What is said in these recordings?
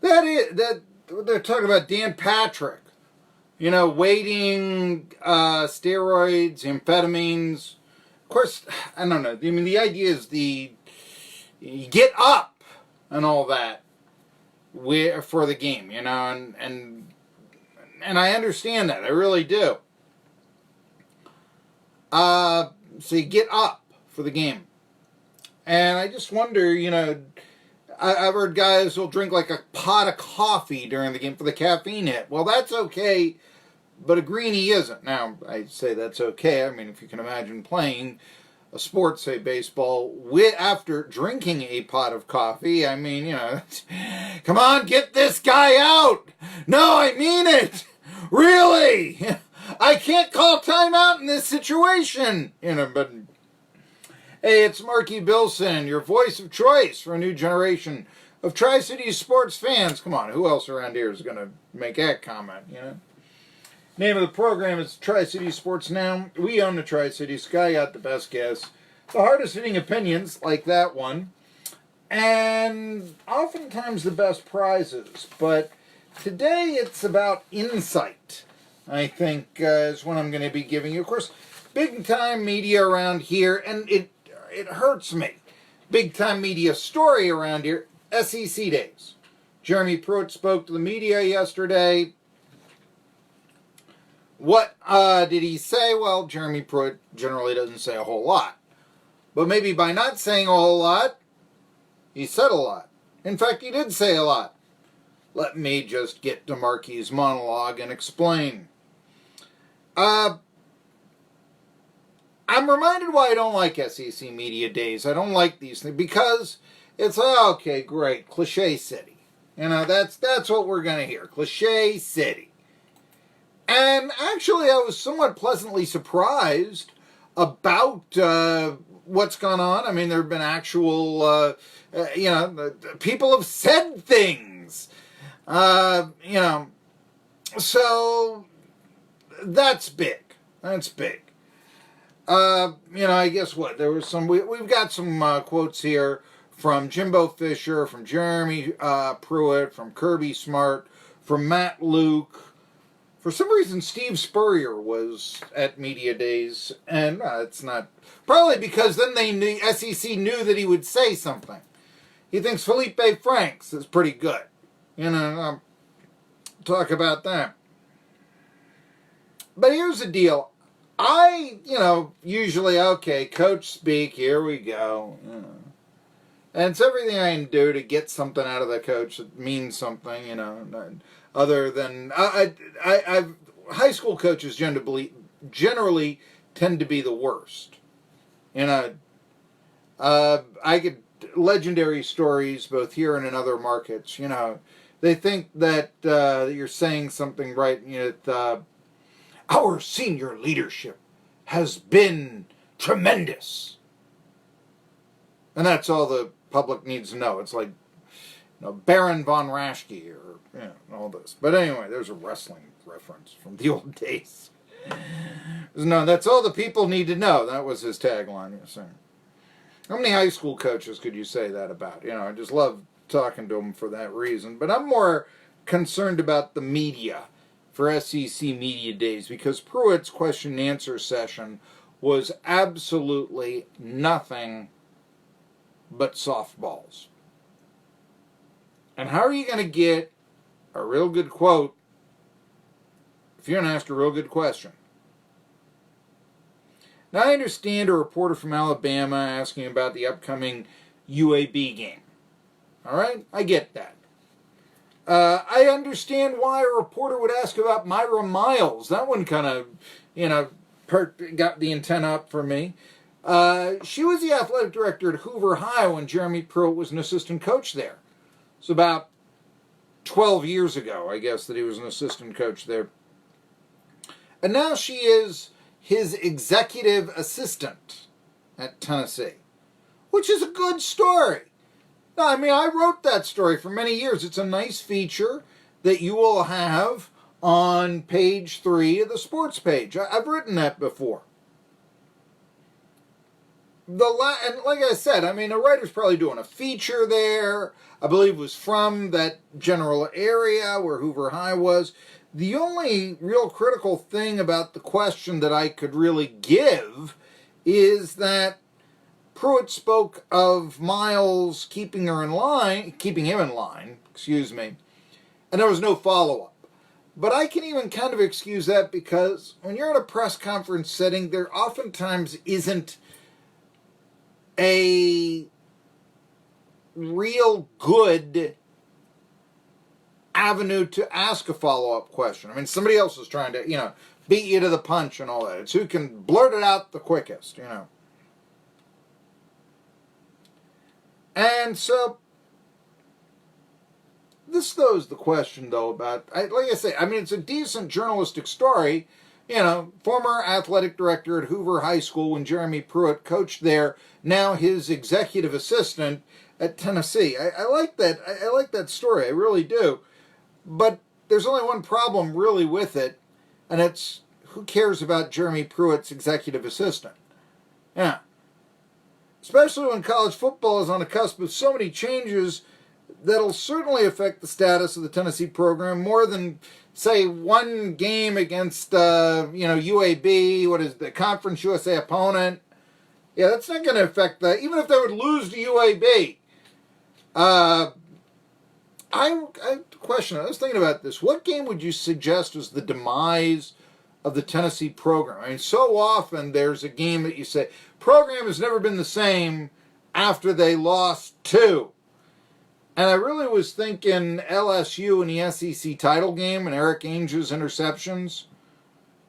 that they're talking about Dan Patrick. Waiting, steroids, amphetamines. Of course, I don't know. I mean, the idea is you get up and all that for the game, and I understand that. I really do. So you get up for the game. And I just wonder, I've heard guys will drink like a pot of coffee during the game for the caffeine hit. Well, that's okay, but a greenie isn't. Now, I say that's okay. I mean, if you can imagine playing a sport, say baseball, after drinking a pot of coffee, I mean, come on, get this guy out. No, I mean it. Really. I can't call timeout in this situation. But hey, it's Marky Billson, your voice of choice for a new generation of Tri-Cities sports fans. Come on, who else around here is going to make that comment, Name of the program is Tri-Cities Sports Now. We own the Tri-Cities. Sky got the best guests, the hardest hitting opinions, like that one, and oftentimes the best prizes. But today it's about insight, I think, is what I'm going to be giving you. Of course, big time media around here, and it hurts me. Big time media story around here, SEC days. Jeremy Pruitt spoke to the media yesterday. What did he say? Well, Jeremy Pruitt generally doesn't say a whole lot. But maybe by not saying a whole lot, he said a lot. In fact, he did say a lot. Let me just get to Marky's monologue and explain. I'm reminded why I don't like SEC media days. I don't like these things because it's okay, great, cliche city. That's what we're gonna hear, cliche city. And actually, I was somewhat pleasantly surprised about what's gone on. I mean, there have been actual, people have said things, so that's big. That's big. I guess what? There was we've got some quotes here from Jimbo Fisher, from Jeremy Pruitt, from Kirby Smart, from Matt Luke. For some reason, Steve Spurrier was at media days, and it's not probably because then the SEC knew that he would say something. He thinks Felipe Franks is pretty good. Talk about that. But here's the deal. I, usually, okay, coach speak, here we go. And it's everything I can do to get something out of the coach that means something, other than high school coaches generally tend to be the worst. I get legendary stories both here and in other markets. They think that you're saying something right. Our senior leadership has been tremendous, and that's all the public needs to know. It's like Baron von Raschke or all this. But anyway, there's a wrestling reference from the old days. No, that's all the people need to know. That was his tagline. How many high school coaches could you say that about? I just love talking to them for that reason. But I'm more concerned about the media for SEC media days because Pruitt's question and answer session was absolutely nothing but softballs. And how are you going to get a real good quote if you're going to ask a real good question? Now, I understand a reporter from Alabama asking about the upcoming UAB game. All right? I get that. I understand why a reporter would ask about Myra Miles. That one kind of, got the antenna up for me. She was the athletic director at Hoover High when Jeremy Pruitt was an assistant coach there. It's about 12 years ago, I guess, that he was an assistant coach there. And now she is his executive assistant at Tennessee, which is a good story. I mean, I wrote that story for many years. It's a nice feature that you will have on page 3 of the sports page. I've written that before. and like I said, I mean, the writer's probably doing a feature there. I believe it was from that general area where Hoover High was. The only real critical thing about the question that I could really give is that Pruitt spoke of Miles keeping him in line, and there was no follow-up. But I can even kind of excuse that because when you're in a press conference setting, there oftentimes isn't a real good avenue to ask a follow-up question. I mean, somebody else is trying to, beat you to the punch and all that. It's who can blurt it out the quickest, And so, this though is the question though about, like I say, I mean, it's a decent journalistic story. Former athletic director at Hoover High School when Jeremy Pruitt coached there, now his executive assistant at Tennessee. I like that. I like that story. I really do. But there's only one problem really with it, and it's who cares about Jeremy Pruitt's executive assistant? Yeah. Especially when college football is on the cusp of so many changes that'll certainly affect the status of the Tennessee program more than, say, one game against, UAB, what is the Conference USA opponent. Yeah, that's not going to affect that. Even if they would lose to UAB. I was thinking about this. What game would you suggest was the demise of the Tennessee program? I mean, so often there's a game that you say, program has never been the same after they lost to. And I really was thinking LSU in the SEC title game and Eric Ainge's interceptions.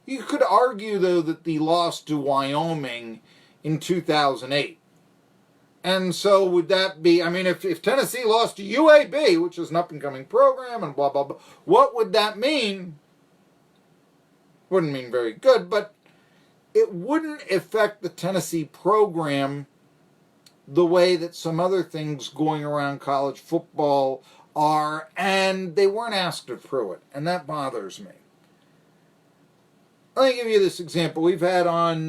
You could argue, though, that the loss to Wyoming in 2008. And so would that be, I mean, if Tennessee lost to UAB, which is an up-and-coming program and blah, blah, blah, what would that mean? Wouldn't mean very good, but it wouldn't affect the Tennessee program the way that some other things going around college football are, and they weren't asked of Pruitt, and that bothers me. Let me give you this example. We've had on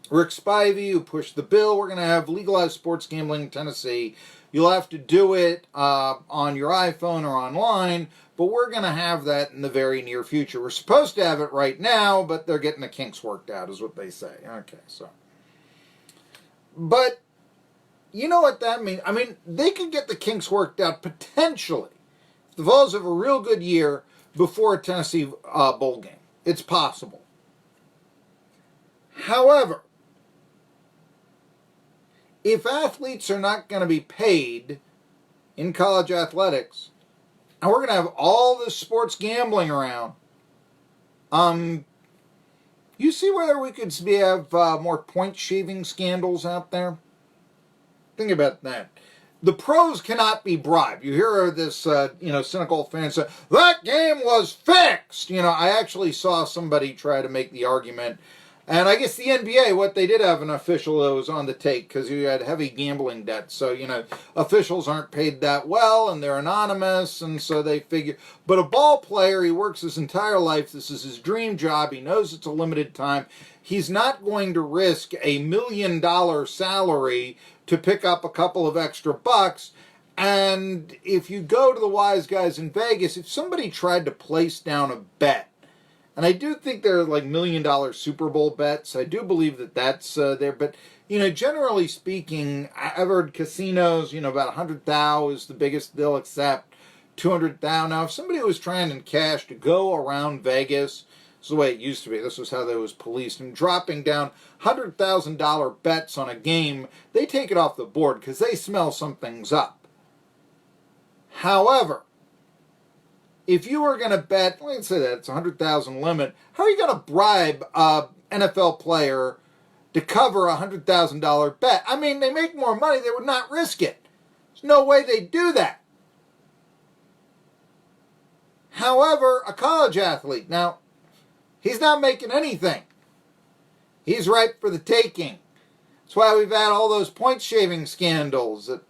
Rick Spivey, who pushed the bill. We're going to have legalized sports gambling in Tennessee. You'll have to do it on your iPhone or online, but we're going to have that in the very near future. We're supposed to have it right now, but they're getting the kinks worked out, is what they say. Okay, so. But you know what that means? I mean, they could get the kinks worked out potentially if the Vols have a real good year before a Tennessee bowl game. It's possible. However, if athletes are not going to be paid in college athletics, and we're going to have all this sports gambling around, you see whether we could have more point-shaving scandals out there? Think about that. The pros cannot be bribed. You hear this, cynical fan say, that game was fixed! I actually saw somebody try to make the argument. And I guess the NBA, what they did have an official that was on the take because he had heavy gambling debts. So, officials aren't paid that well and they're anonymous. And so they figure. But a ball player, he works his entire life. This is his dream job. He knows it's a limited time. He's not going to risk $1 million salary to pick up a couple of extra bucks. And if you go to the wise guys in Vegas, if somebody tried to place down a bet, and I do think there are like $1 million Super Bowl bets. I do believe that that's there. But, generally speaking, I've heard casinos, about 100,000 is the biggest they'll accept, 200,000. Now, if somebody was trying in cash to go around Vegas, this is the way it used to be. This was how they was policed. And dropping down $100,000 bets on a game, they take it off the board because they smell something's up. However, if you were going to bet, let's say that it's a 100,000 limit, how are you going to bribe an NFL player to cover a $100,000 bet? I mean, they make more money, they would not risk it. There's no way they'd do that. However, a college athlete, now, he's not making anything. He's ripe for the taking. That's why we've had all those point-shaving scandals at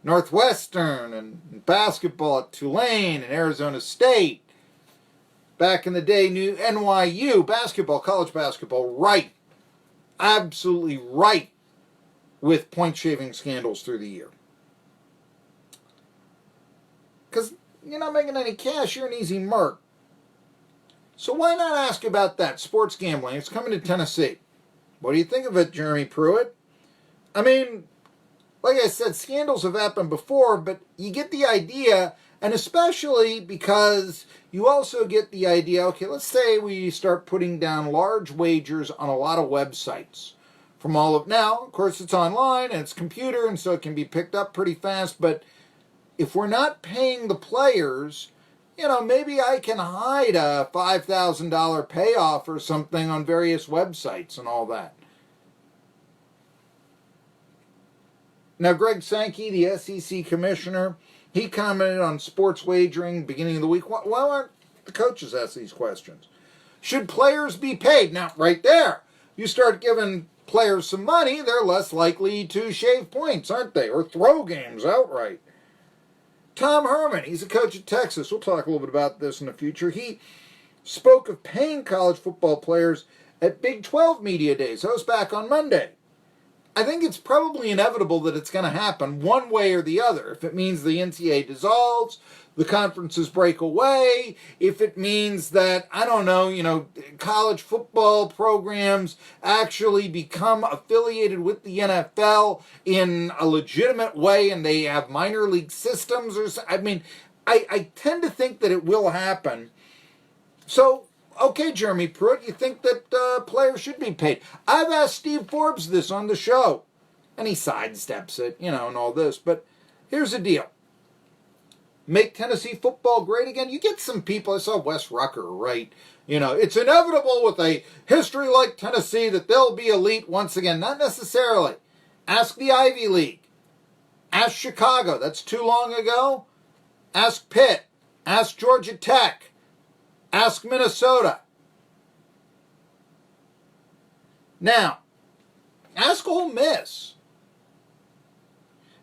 Northwestern and basketball at Tulane and Arizona State. Back in the day, new NYU basketball, college basketball, right. Absolutely right with point-shaving scandals through the year. Because you're not making any cash, you're an easy mark. So why not ask about that? Sports gambling. It's coming to Tennessee. What do you think of it, Jeremy Pruitt? I mean, like I said, scandals have happened before, but you get the idea, and especially because you also get the idea, okay, let's say we start putting down large wagers on a lot of websites. From all of now, of course, it's online and it's computer, and so it can be picked up pretty fast, but if we're not paying the players, maybe I can hide a $5,000 payoff or something on various websites and all that. Now, Greg Sankey, the SEC commissioner, he commented on sports wagering beginning of the week. Why aren't the coaches asked these questions? Should players be paid? Now, right there, you start giving players some money, they're less likely to shave points, aren't they? Or throw games outright. Tom Herman, he's a coach at Texas. We'll talk a little bit about this in the future. He spoke of paying college football players at Big 12 Media Days. That was back on Monday. I think it's probably inevitable that it's going to happen one way or the other. If it means the NCAA dissolves, the conferences break away, if it means that, college football programs actually become affiliated with the NFL in a legitimate way and they have minor league systems I tend to think that it will happen. So, okay, Jeremy Pruitt, you think that players should be paid. I've asked Steve Forbes this on the show, and he sidesteps it, and all this. But here's the deal. Make Tennessee football great again. You get some people, I saw Wes Rucker, right? It's inevitable with a history like Tennessee that they'll be elite once again. Not necessarily. Ask the Ivy League. Ask Chicago. That's too long ago. Ask Pitt. Ask Georgia Tech. Ask Minnesota. Now, ask Ole Miss.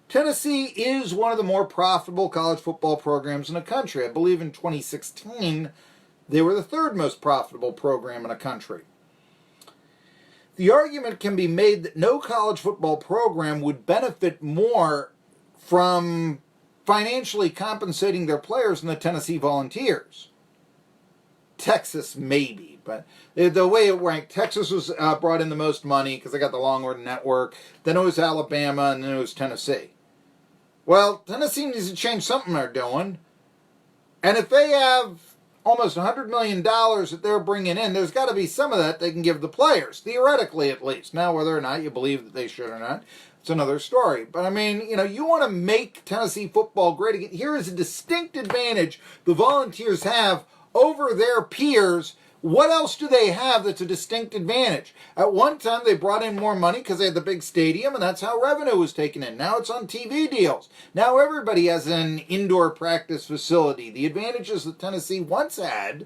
Tennessee is one of the more profitable college football programs in the country. I believe in 2016, they were the third most profitable program in the country. The argument can be made that no college football program would benefit more from financially compensating their players than the Tennessee Volunteers. Texas, maybe, but the way it ranked, Texas was brought in the most money because they got the Longhorn Network. Then it was Alabama, and then it was Tennessee. Well, Tennessee needs to change something they're doing. And if they have almost $100 million that they're bringing in, there's got to be some of that they can give the players, theoretically at least. Now, whether or not you believe that they should or not, it's another story. But, you want to make Tennessee football great again. Here is a distinct advantage the Volunteers have over their peers. What else do they have that's a distinct advantage? At one time, they brought in more money because they had the big stadium, and that's how revenue was taken in. Now it's on TV deals. Now everybody has an indoor practice facility. The advantages that Tennessee once had,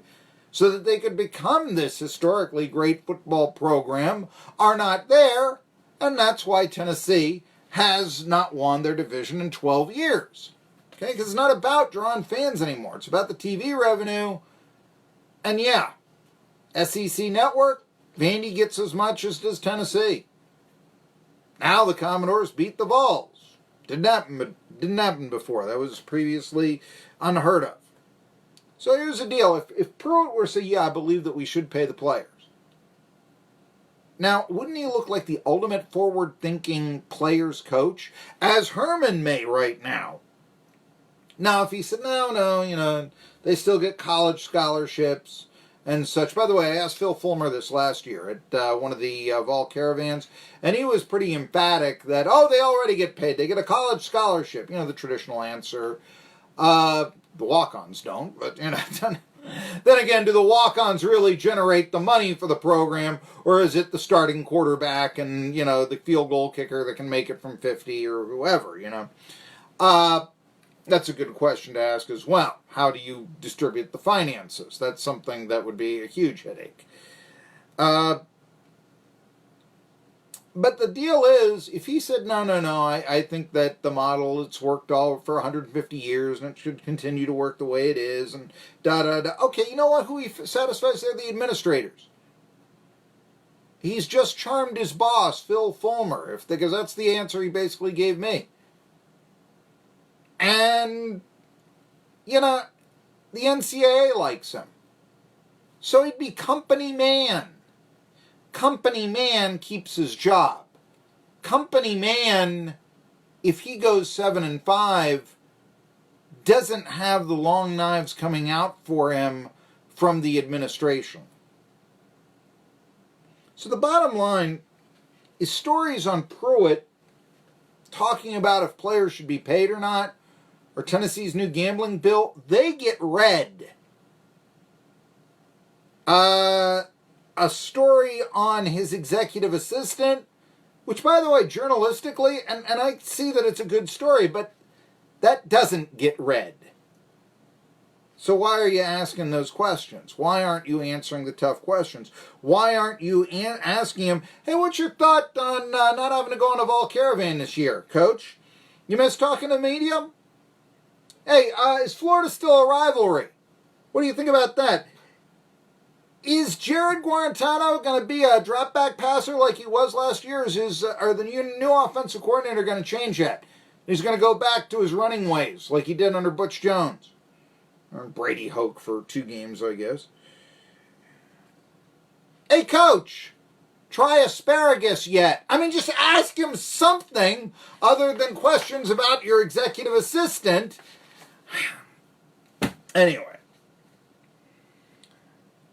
so that they could become this historically great football program, are not there, and that's why Tennessee has not won their division in 12 years. Okay, because it's not about drawing fans anymore. It's about the TV revenue, and yeah, SEC Network, Vandy gets as much as does Tennessee. Now the Commodores beat the Vols. Didn't happen before. That was previously unheard of. So here's the deal. If Pruitt were to say, yeah, I believe that we should pay the players. Now, wouldn't he look like the ultimate forward-thinking players coach? As Herman may right now. Now, if he said, no, they still get college scholarships and such. By the way, I asked Phil Fulmer this last year at one of the Vol caravans, and he was pretty emphatic that, they already get paid. They get a college scholarship. The traditional answer. The walk-ons don't, but, then again, do the walk-ons really generate the money for the program, or is it the starting quarterback and, the field goal kicker that can make it from 50 or whoever, That's a good question to ask as well. How do you distribute the finances? That's something that would be a huge headache. But the deal is, if he said, no, I think that the model, it's worked all for 150 years and it should continue to work the way it is, and da-da-da. Okay, you know what? Who he satisfies? They're the administrators. he's just charmed his boss, Phil Fulmer, because that's the answer he basically gave me. And, you know, the NCAA likes him. So he'd be company man. Company man keeps his job. Company man, if he goes 7-5, doesn't have the long knives coming out for him from the administration. So the bottom line is stories on Pruitt talking about if players should be paid or not, or Tennessee's new gambling bill, they get read. A story on his executive assistant, which, by the way, journalistically, and I see that it's a good story, but that doesn't get read. So why are you asking those questions? Why aren't you answering the tough questions? Why aren't you asking him, hey, what's your thought on not having to go on a Vol Caravan this year, Coach? You miss talking to the media? Hey, is Florida still a rivalry? What do you think about that? Is Jared Guarantano going to be a drop-back passer like he was last year? Are the new offensive coordinator going to change that? He's going to go back to his running ways like he did under Butch Jones. Or Brady Hoke for 2 games, I guess. Hey, Coach, try asparagus yet? I mean, just ask him something other than questions about your executive assistant. Anyway,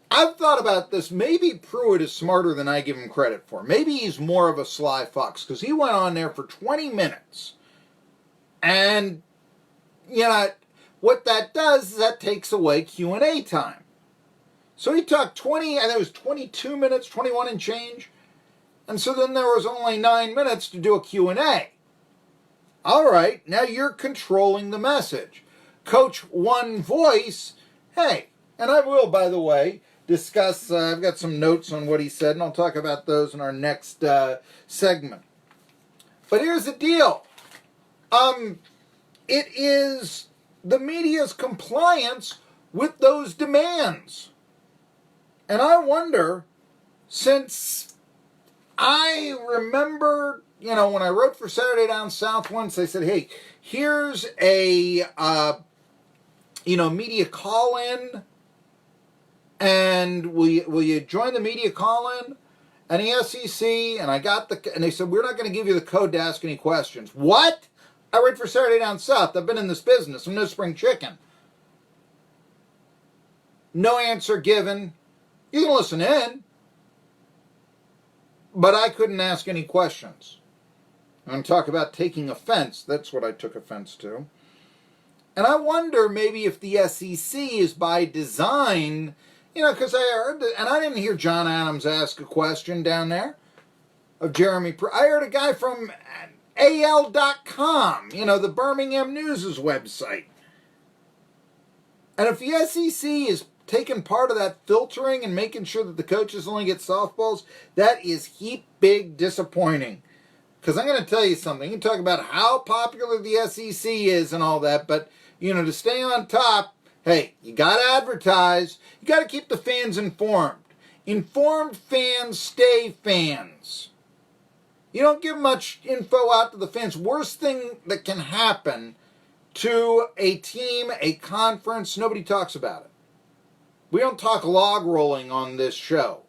I've thought about this. Maybe Pruitt is smarter than I give him credit for. Maybe he's more of a sly fox, because he went on there for 20 minutes. And, you know, what that does is that takes away Q&A time. So he talked 20, and it was 22 minutes, 21 and change. And so then there was only 9 minutes to do a Q&A. All right, now you're controlling the message. Coach one voice, hey, and I will, by the way, discuss, I've got some notes on what he said, and I'll talk about those in our next segment. But here's the deal. It is the media's compliance with those demands. And I wonder, since I remember, you know, when I wrote for Saturday Down South once, they said, hey, here's a, media call-in, and will you join the media call-in? And the SEC, and they said, we're not going to give you the code to ask any questions. What? I write for Saturday Down South. I've been in this business. I'm no spring chicken. No answer given. You can listen in. But I couldn't ask any questions. I'm going to talk about taking offense. That's what I took offense to. And I wonder maybe if the SEC is by design, because I heard, and I didn't hear John Adams ask a question down there of Jeremy. I heard a guy from AL.com, the Birmingham News' website. And if the SEC is taking part of that filtering and making sure that the coaches only get softballs, that is heap big disappointing. Because I'm going to tell you something. You can talk about how popular the SEC is and all that, but, to stay on top, hey, you got to advertise. You got to keep the fans informed. Informed fans stay fans. You don't give much info out to the fans. Worst thing that can happen to a team, a conference, nobody talks about it. We don't talk log rolling on this show.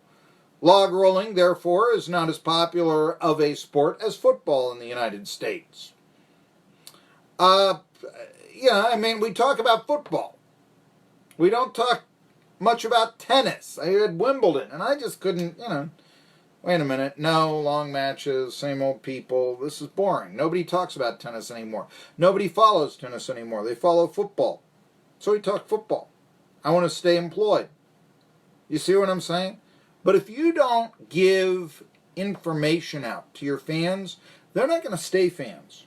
Log rolling, therefore, is not as popular of a sport as football in the United States. We talk about football. We don't talk much about tennis. I had Wimbledon, and I just couldn't, wait a minute, no, long matches, same old people, this is boring. Nobody talks about tennis anymore. Nobody follows tennis anymore. They follow football. So we talk football. I want to stay employed. You see what I'm saying? But if you don't give information out to your fans, they're not going to stay fans.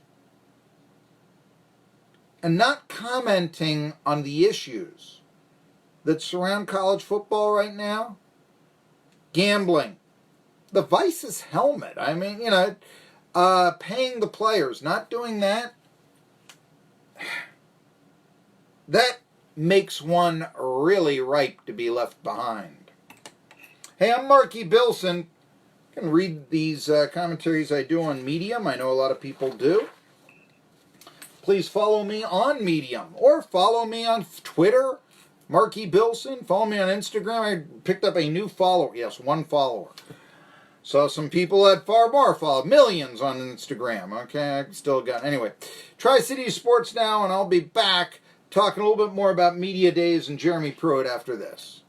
And not commenting on the issues that surround college football right now, gambling, the Vice's helmet, paying the players, not doing that, that makes one really ripe to be left behind. Hey, I'm Marky Billson. can read these commentaries I do on Medium. I know a lot of people do. Please follow me on Medium or follow me on Twitter, Marky Billson. Follow me on Instagram. I picked up a new follower. Yes, one follower. So some people had far more follow, millions on Instagram. Okay, I still got, anyway. Tri-City Sports now, and I'll be back talking a little bit more about Media Days and Jeremy Pruitt after this.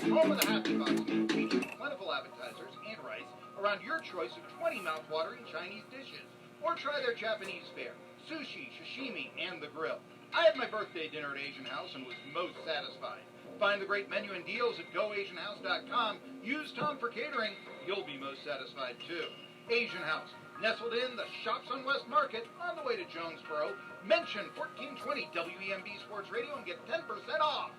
Home of the Happy Box Meal features plentiful appetizers and rice around your choice of 20 mouth-watering Chinese dishes. Or try their Japanese fare, sushi, sashimi, and the grill. I had my birthday dinner at Asian House and was most satisfied. Find the great menu and deals at goasianhouse.com. Use Tom for catering. You'll be most satisfied too. Asian House, nestled in the Shops on West Market on the way to Jonesboro. Mention 1420 WEMB Sports Radio and get 10% off.